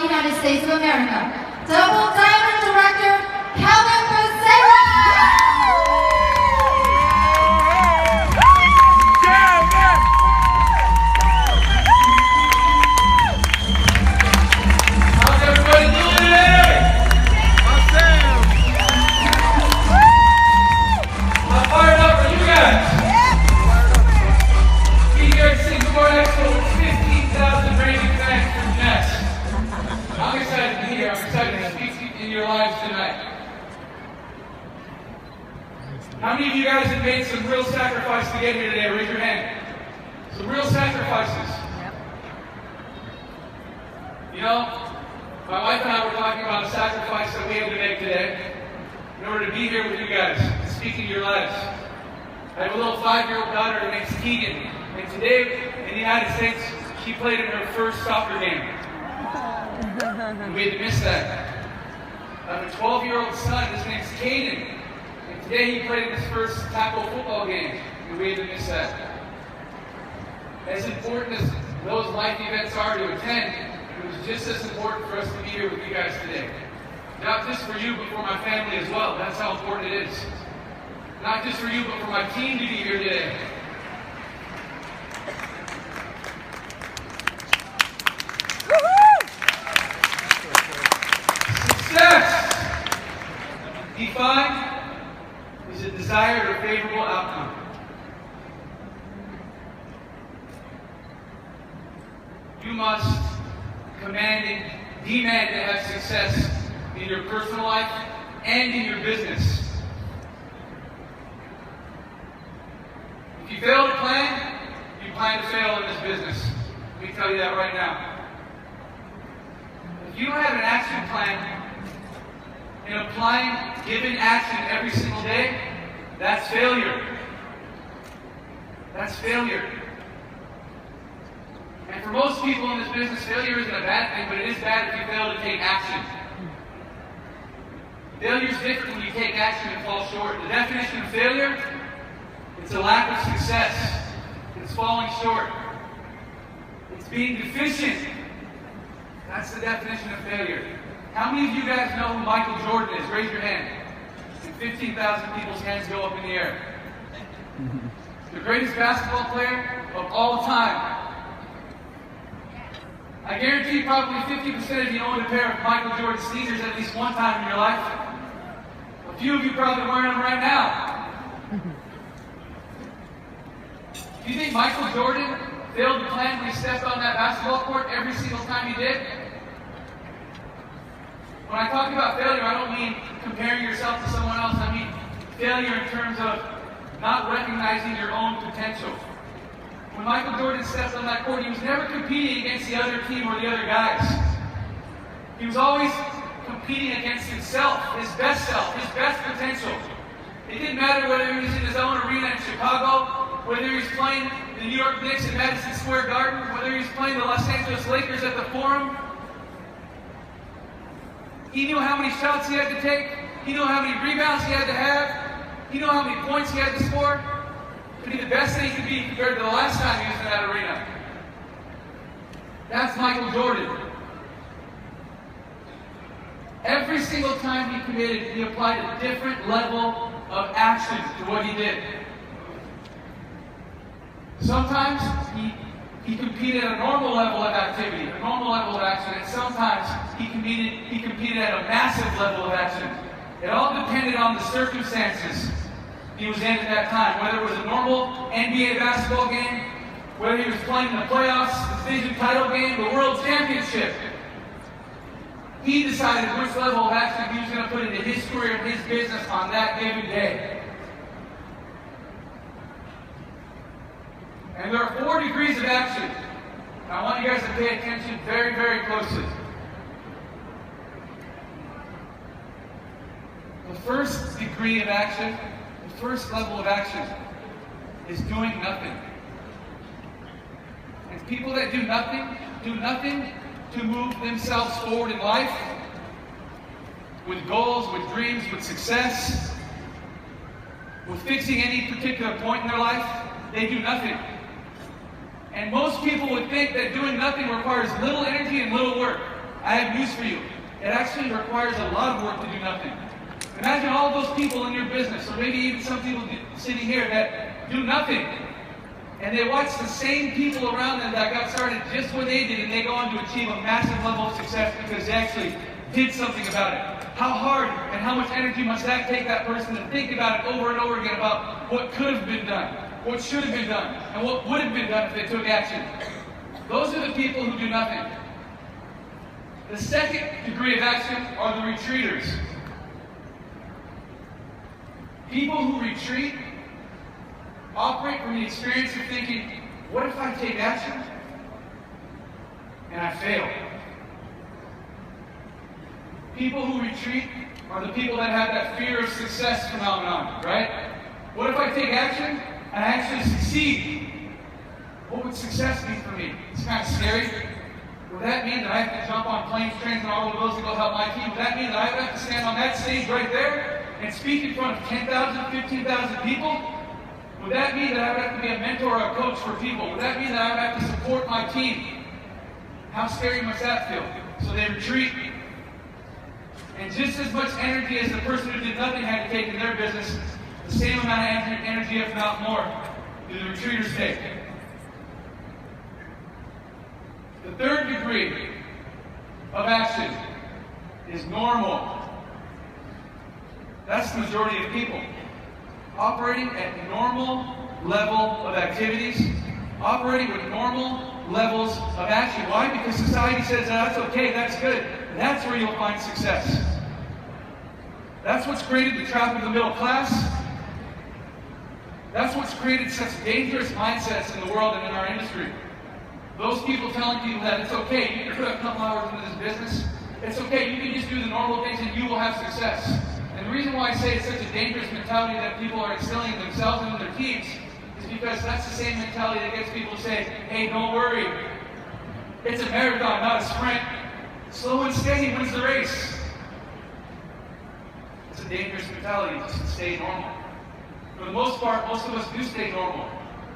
United States of America, Double Diamond Director, Becerra! How many of you guys have made some real sacrifices to get here today? Raise your hand. Some real sacrifices. You know, my wife and I were talking about a sacrifice that we had to make today in order to be here with you guys, speaking your lives. I have a little 5-year-old daughter her name's Keegan, and today in the United States, she played in her first soccer game. And we had to miss that. I have a 12-year-old son, his name's Caden. Today he played in his first tackle football game, and we had to miss that. As important as those life events are to attend, it was just as important for us to be here with you guys today. Not just for you, but for my family as well. That's how important it is. Not just for you, but for my team to be here today. Success! Defined is a desired or favorable outcome. You must command and demand to have success in your personal life and in your business. If you fail to plan, you plan to fail in this business. Let me tell you that right now. If you don't have an action plan and applying given action every single day, that's failure. That's failure. And for most people in this business, failure isn't a bad thing, but it is bad if you fail to take action. Failure is different when you take action and fall short. The definition of failure, it's a lack of success. It's falling short. It's being deficient. That's the definition of failure. How many of you guys know who Michael Jordan is? Raise your hand. And 15,000 people's hands go up in the air. The greatest basketball player of all time. I guarantee probably 50% of you owned a pair of Michael Jordan sneakers at least one time in your life. A few of you probably wearing them right now. Do you think Michael Jordan failed to plan when he stepped on that basketball court every single time he did? When I talk about failure, I don't mean comparing yourself to someone else. I mean failure in terms of not recognizing your own potential. When Michael Jordan stepped on that court, he was never competing against the other team or the other guys. He was always competing against himself, his best potential. It didn't matter whether he was in his own arena in Chicago, whether he was playing the New York Knicks at Madison Square Garden, whether he was playing the Los Angeles Lakers at the Forum. He knew how many shots he had to take. He knew how many rebounds he had to have. He knew how many points he had to score to be the best that he could be compared to the last time he was in that arena. That's Michael Jordan. Every single time he committed, he applied a different level of action to what he did. Sometimes he competed at a normal level of activity, a normal level of action, and sometimes he competed at a massive level of action. It all depended on the circumstances he was in at that time, whether it was a normal NBA basketball game, whether he was playing in the playoffs, the division title game, the world championship. He decided which level of action he was going to put into his career and his business on that given day. And there are 4 degrees of action. I want you guys to pay attention very, very closely. The first degree of action, the first level of action, is doing nothing. And people that do nothing to move themselves forward in life, with goals, with dreams, with success, with fixing any particular point in their life, they do nothing. And most people would think that doing nothing requires little energy and little work. I have news for you. It actually requires a lot of work to do nothing. Imagine all those people in your business, or maybe even some people sitting here that do nothing. And they watch the same people around them that got started just when they did, and they go on to achieve a massive level of success because they actually did something about it. How hard and how much energy must that take that person to think about it over and over again about what could have been done, what should have been done, and what would have been done if they took action. Those are the people who do nothing. The second degree of action are the retreaters. People who retreat operate from the experience of thinking, what if I take action and I fail? People who retreat are the people that have that fear of success phenomenon, right? What if I take action and I actually succeed? What would success mean for me? It's kind of scary. Would that mean that I have to jump on planes, trains, and all of those to go help my team? Would that mean that I have to stand on that stage right there and speak in front of 10,000, 15,000 people? Would that mean that I would have to be a mentor or a coach for people? Would that mean that I would have to support my team? How scary must that feel? So they retreat. And just as much energy as the person who did nothing had to take in their business, the same amount of energy, if not more, do the retreaters take. The third degree of action is normal. That's the majority of people. Operating at normal level of activities, operating with normal levels of action. Why? Because society says that's okay, that's good. That's where you'll find success. That's what's created the trap of the middle class. That's what's created such dangerous mindsets in the world and in our industry. Those people telling people that it's okay, you can put a couple hours into this business. It's okay, you can just do the normal things and you will have success. And the reason why I say it's such a dangerous mentality that people are instilling in themselves and in their teams is because that's the same mentality that gets people to say, hey, don't worry. It's a marathon, not a sprint. Slow and steady wins the race. It's a dangerous mentality just to stay normal. For the most part, most of us do stay normal.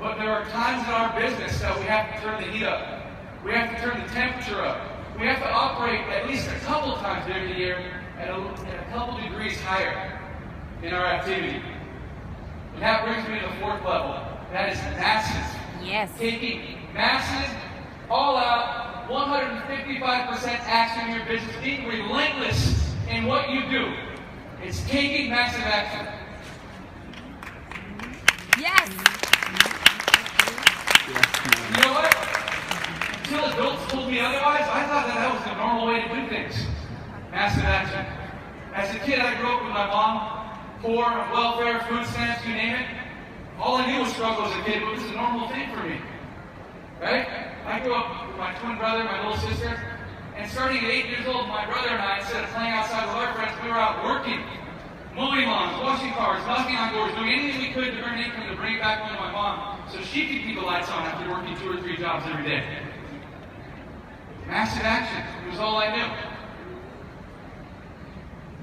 But there are times in our business that we have to turn the heat up. We have to turn the temperature up. We have to operate at least a couple times during the year at a couple degrees higher in our activity. And that brings me to the fourth level. That is massive. Yes. Taking massive, all-out, 155% action in your business, being relentless in what you do. It's taking massive action. Yes. You know what? Until adults told me otherwise, I thought that was the normal way to do things. Massive action. As a kid, I grew up with my mom, poor, welfare, food stamps, you name it. All I knew was struggle as a kid, but it was a normal thing for me. Right? I grew up with my twin brother, my little sister, and starting at 8 years old, my brother and I, instead of playing outside with our friends, we were out working, mowing lawns, washing cars, knocking on doors, doing anything we could to earn income to bring it back home to my mom so she could keep the lights on after working 2 or 3 jobs every day. Massive action. It was all I knew.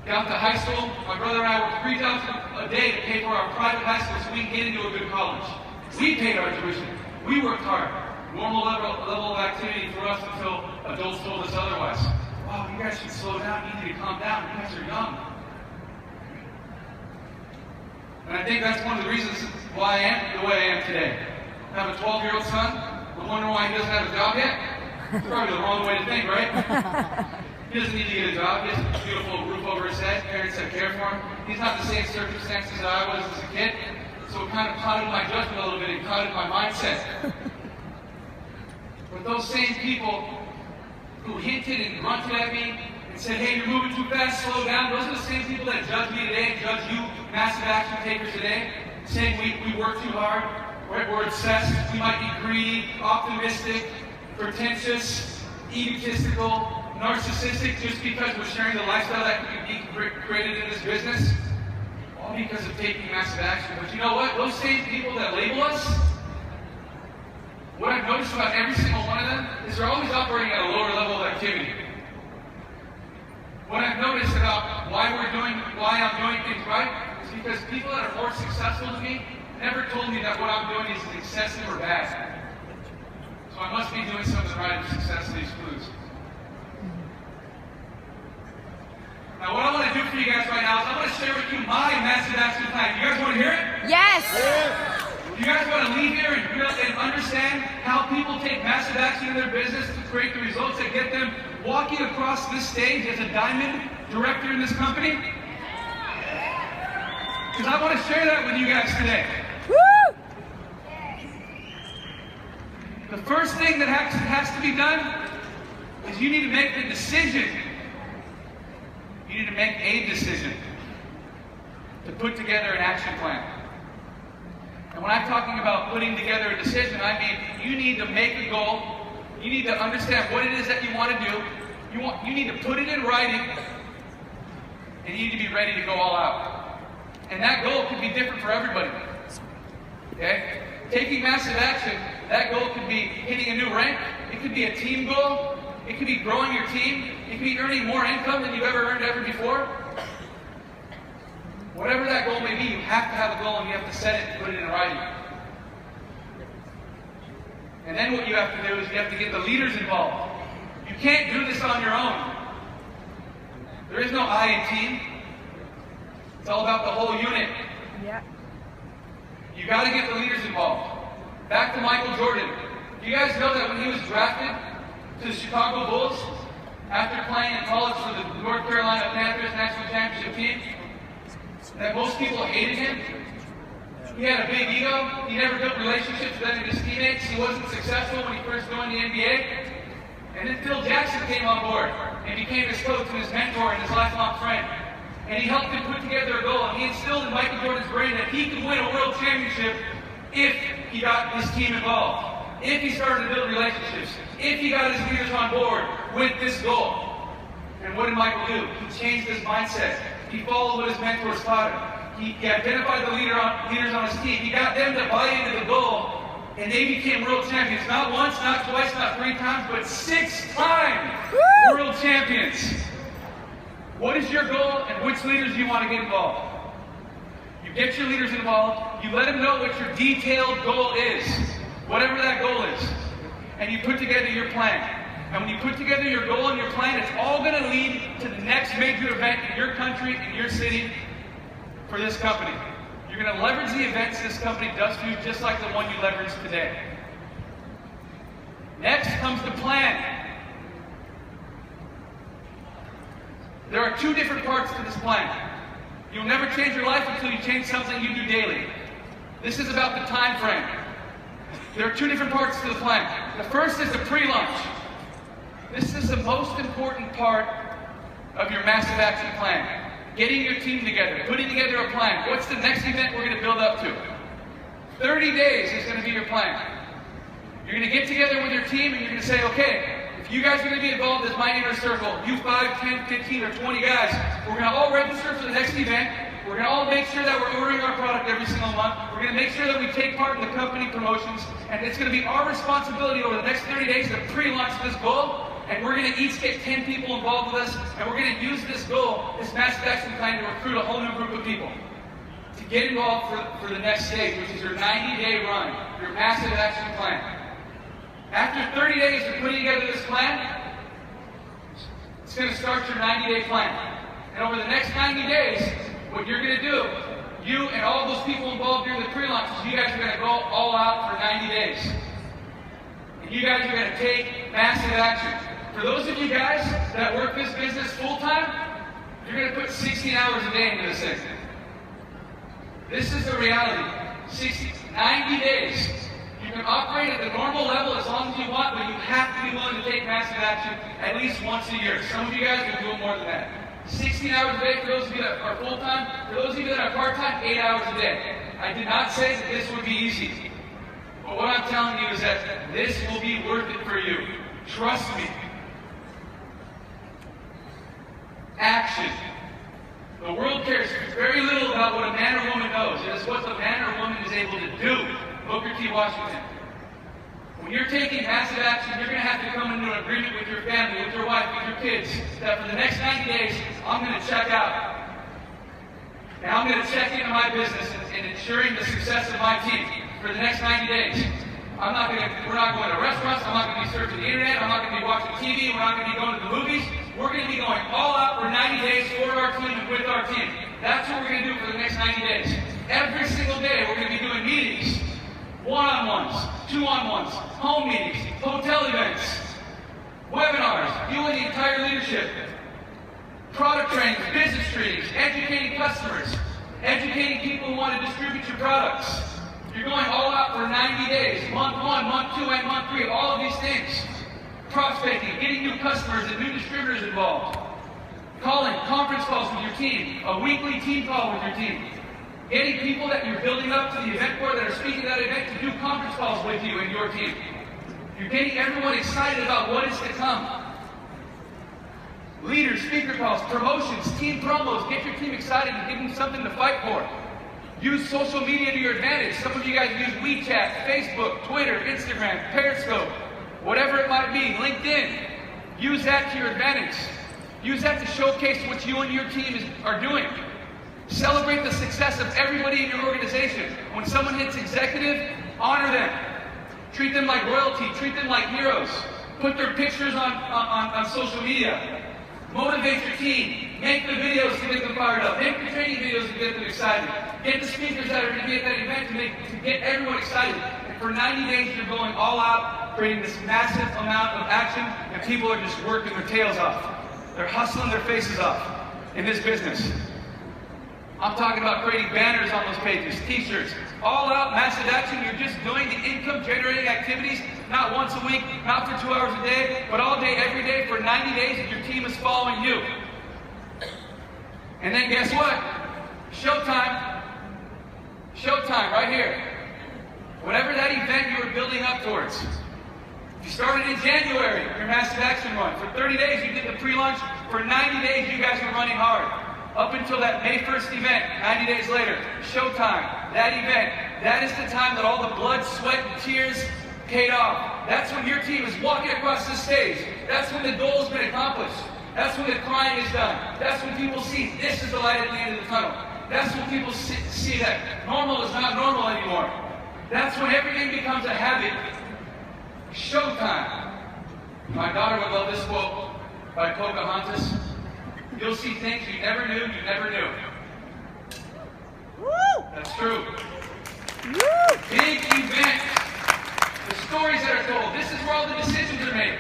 Got to high school, my brother and I worked 3 jobs a day to pay for our private high school so we could get into a good college. We paid our tuition. We worked hard. Normal level of activity for us until adults told us otherwise. Wow, you guys should slow down. You need to calm down. You guys are young. And I think that's one of the reasons why I am the way I am today. I have a 12-year-old son. I'm wondering why he doesn't have a job yet. It's probably the wrong way to think, right? He doesn't need to get a job. He has a beautiful roof over his head. Parents that care for him. He's not the same circumstances that I was as a kid. So it kind of clouded my judgment a little bit. It clouded my mindset. But those same people who hinted and grunted at me and said, hey, you're moving too fast, slow down, those are the same people that judge me today and judge you, massive action takers today, saying we work too hard, we're obsessed, we might be greedy, optimistic, pretentious, egotistical, narcissistic just because we're sharing the lifestyle that can be created in this business. All because of taking massive action. But you know what? Those same people that label us, what I've noticed about every single one of them is they're always operating at a lower level of activity. What I've noticed about why I'm doing things right is because people that are more successful than me never told me that what I'm doing is excessive or bad. So I must be doing something right if success leaves clues. slides. I'm going to share with you my massive action plan. You guys want to hear it? Yes. You guys want to leave here and understand how people take massive action in their business to create the results that get them walking across this stage as a diamond director in this company? Because I want to share that with you guys today. Woo! The first thing that has to be done is you need to make the decision. You need to make a decision to put together an action plan. And when I'm talking about putting together a decision, I mean you need to make a goal. You need to understand what it is that you want to do. You need to put it in writing, and you need to be ready to go all out. And that goal could be different for everybody. Okay? Taking massive action, that goal could be hitting a new rank. It could be a team goal. It could be growing your team. It could be earning more income than you've ever earned ever before. Whatever that goal may be, you have to have a goal and you have to set it and put it in writing. And then what you have to do is you have to get the leaders involved. You can't do this on your own. There is no I in team. It's all about the whole unit. Yeah. You got to get the leaders involved. Back to Michael Jordan. Do you guys know that when he was drafted to the Chicago Bulls, after playing in college for the North Carolina Panthers national championship team, that most people hated him? He had a big ego. He never built relationships with any of his teammates. He wasn't successful when he first joined the NBA. And then Phil Jackson came on board and became his coach and his mentor and his lifelong friend. And he helped him put together a goal. And he instilled in Michael Jordan's brain that he could win a world championship if he got his team involved, if he started to build relationships, if he got his leaders on board with this goal. And what did Michael do? He changed his mindset. He followed what his mentors taught him. He identified the leaders on his team. He got them to buy into the goal, and they became world champions. Not once, not twice, not 3 times, but 6 times world champions. What is your goal, and which leaders do you want to get involved? You get your leaders involved. You let them know what your detailed goal is, whatever that goal is, and you put together your plan. And when you put together your goal and your plan, it's all going to lead to the next major event in your country, in your city, for this company. You're going to leverage the events this company does for you just like the one you leveraged today. Next comes the plan. There are 2 different parts to this plan. You'll never change your life until you change something you do daily. This is about the time frame. There are 2 different parts to the plan. The first is the pre-launch. This is the most important part of your massive action plan. Getting your team together, putting together a plan. What's the next event we're going to build up to? 30 days is going to be your plan. You're going to get together with your team and you're going to say, okay, if you guys are going to be involved as my inner circle, you 5, 10, 15, or 20 guys, we're going to all register for the next event. We're going to all make sure that we're ordering our product every single month. We're going to make sure that we take part in the company promotions. And it's going to be our responsibility over the next 30 days to pre-launch this goal. And we're going to each get 10 people involved with us, and we're going to use this goal, this massive action plan, to recruit a whole new group of people to get involved for the next stage, which is your 90-day run, your massive action plan. After 30 days of putting together this plan, it's going to start your 90-day plan. And over the next 90 days, what you're going to do, you and all those people involved during the pre-launch, is you guys are going to go all out for 90 days. And you guys are going to take massive action. For those of you guys that work this business full-time, you're going to put 16 hours a day into this thing. This is the reality. 90 days. You can operate at the normal level as long as you want, but you have to be willing to take massive action at least once a year. Some of you guys can do it more than that. 16 hours a day for those of you that are full-time. For those of you that are part-time, 8 hours a day. I did not say that this would be easy. But what I'm telling you is that this will be worth it for you. Trust me. Action. The world cares very little about what a man or woman knows. It is what the man or woman is able to do. Booker T. Washington. When you're taking massive action, you're going to have to come into an agreement with your family, with your wife, with your kids, that for the next 90 days, I'm going to check out. Now I'm going to check into my business and ensuring the success of my team for the next 90 days. We're not going to restaurants. I'm not going to be surfing the internet. I'm not going to be watching TV. We're not going to be going to the movies. We're going to be going all out for 90 days for our team and with our team. mentorship, product trainings, business trainings, educating customers, educating people who want to distribute your products. You're going all out for 90 days, month 1, month 2, and month 3, all of these things. Prospecting, getting new customers and new distributors involved. Calling, conference calls with your team, a weekly team call with your team. Getting people that you're building up to the event for that are speaking at that event to do conference calls with you and your team. You're getting everyone excited about what is to come. Leaders, speaker calls, promotions, team promos. Get your team excited and give them something to fight for. Use social media to your advantage. Some of you guys use WeChat, Facebook, Twitter, Instagram, Periscope, whatever it might be, LinkedIn. Use that to your advantage. Use that to showcase what you and your team are doing. Celebrate the success of everybody in your organization. When someone hits executive, honor them. Treat them like royalty. Treat them like heroes. Put their pictures on social media. Motivate your team. Make the videos to get them fired up. Make the training videos to get them excited. Get the speakers that are going to be at that event to get everyone excited. And for 90 days, you're going all out, creating this massive amount of action, and people are just working their tails off. They're hustling their faces off in this business. I'm talking about creating banners on those pages, t-shirts, all out, massive action. You're just doing the income-generating activities, not once a week, not for 2 hours a day, but all day, every day for 90 days, and your team is following you. And then guess what? Showtime. Showtime, right here. Whatever that event you were building up towards. If you started in January, your massive action run. For 30 days, you did the pre-launch. For 90 days, you guys were running hard. Up until that May 1st event, 90 days later, Showtime, that event, that is the time that all the blood, sweat, and tears paid off. That's when your team is walking across the stage. That's when the goal has been accomplished. That's when the crying is done. That's when people see this is the light at the end of the tunnel. That's when people see that normal is not normal anymore. That's when everything becomes a habit. Showtime. My daughter would love this quote by Pocahontas. You'll see things you never knew you never knew. Woo! That's true. Woo! Big events. The stories that are told. This is where all the decisions are made.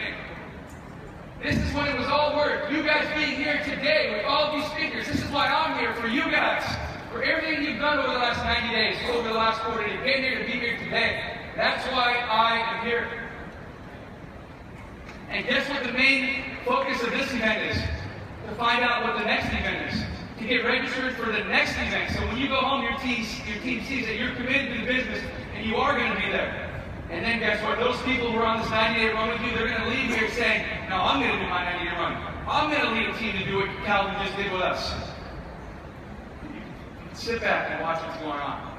This is when it was all worth. You guys being here today with all of these speakers. This is why I'm here, for you guys. For everything you've done over the last 90 days, over the last quarter, you've been here to be here today. That's why I am here. And guess what the main focus of this event is? To find out what the next event is. To get registered for the next event. So when you go home, your team sees that you're committed to the business and you are going to be there. And then guess what? Those people who are on this 90-day run with you, they're going to leave here saying, no, I'm going to do my 90-day run. I'm going to lead a team to do what Calvin just did with us. You can sit back and watch what's going on.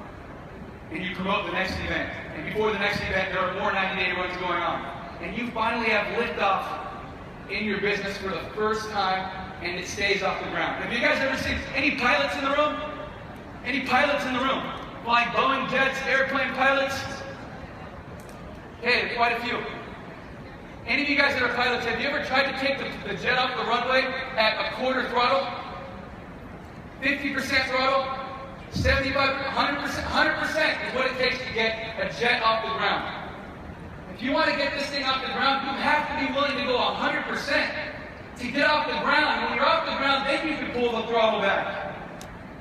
And you promote the next event. And before the next event, there are more 90-day runs going on. And you finally have liftoff in your business for the first time, and it stays off the ground. Have you guys ever seen any pilots in the room? Any pilots in the room? Flying Boeing jets, airplane pilots? Okay, quite a few. Any of you guys that are pilots, have you ever tried to take the jet off the runway at a quarter throttle? 50% throttle? 75%? 100% is what it takes to get a jet off the ground. If you want to get this thing off the ground, you have to be willing to go 100% to get off the ground. When you're off the ground, then you can pull the throttle back.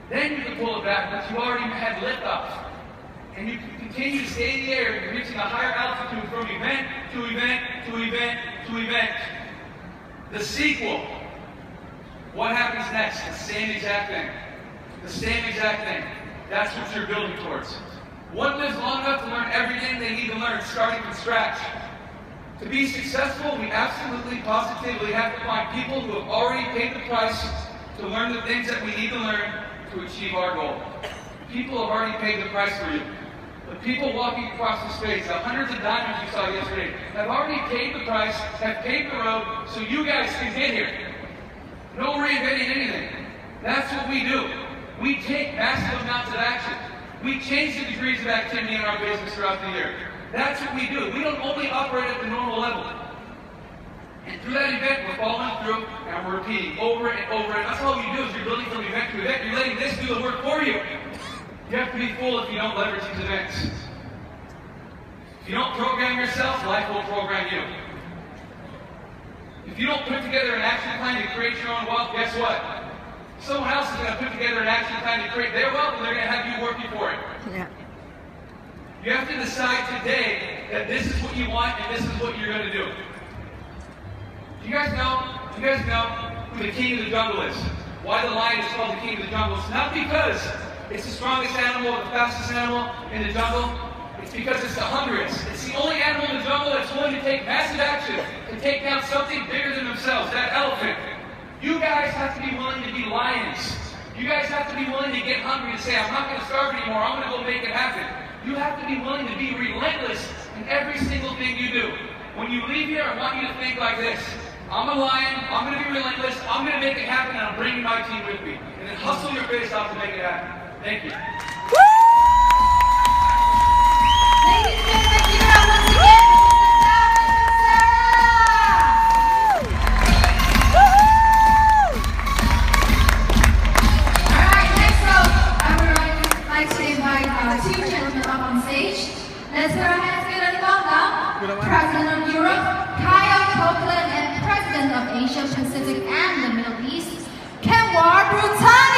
Then you can pull it back, but you already had liftoff. And you can continue to stay in the air, and you're reaching a higher altitude from event to event to event to event. The sequel. What happens next? The same exact thing. The same exact thing. That's what you're building towards. One lives long enough to learn everything they need to learn, starting from scratch. To be successful, we absolutely, positively have to find people who have already paid the price to learn the things that we need to learn to achieve our goal. People have already paid the price for you. The people walking across the stage, the hundreds of diamonds you saw yesterday, have already paid the price, have paved the road, so you guys can get here. No reinventing anything. That's what we do. We take massive amounts of action. We change the degrees of activity in our business throughout the year. That's what we do. We don't only operate at the normal level. And through that event, we're following through and we're repeating over and over. And that's all you do is you're building from event to event. You're letting this do the work for you. You have to be full if you don't leverage these events. If you don't program yourself, life will program you. If you don't put together an action plan to create your own wealth, guess what? Someone else is going to put together an action plan to create their wealth, and they're going to have you working for it. Yeah. You have to decide today that this is what you want and this is what you're going to do. Do you guys know who the king of the jungle is? Why the lion is called the king of the jungle? It's not because it's the strongest animal, the fastest animal in the jungle. It's because it's the hungriest. It's the only animal in the jungle that's willing to take massive action and take down something bigger than themselves, that elephant. You guys have to be willing to be lions. You guys have to be willing to get hungry and say, I'm not going to starve anymore, I'm going to go make it happen. You have to be willing to be relentless in every single thing you do. When you leave here, I want you to think like this. I'm a lion, I'm going to be relentless, I'm going to make it happen, and I'm bringing my team with me. And then hustle your face off to make it happen. Thank you. Ladies and gentlemen, give it up once again. Alright, next up, I would like to invite our two gentlemen up on stage. Let's put our hands together and welcome President of Europe, Kyle Copeland, and President of Asia Pacific and the Middle East, Kenwar Brutan.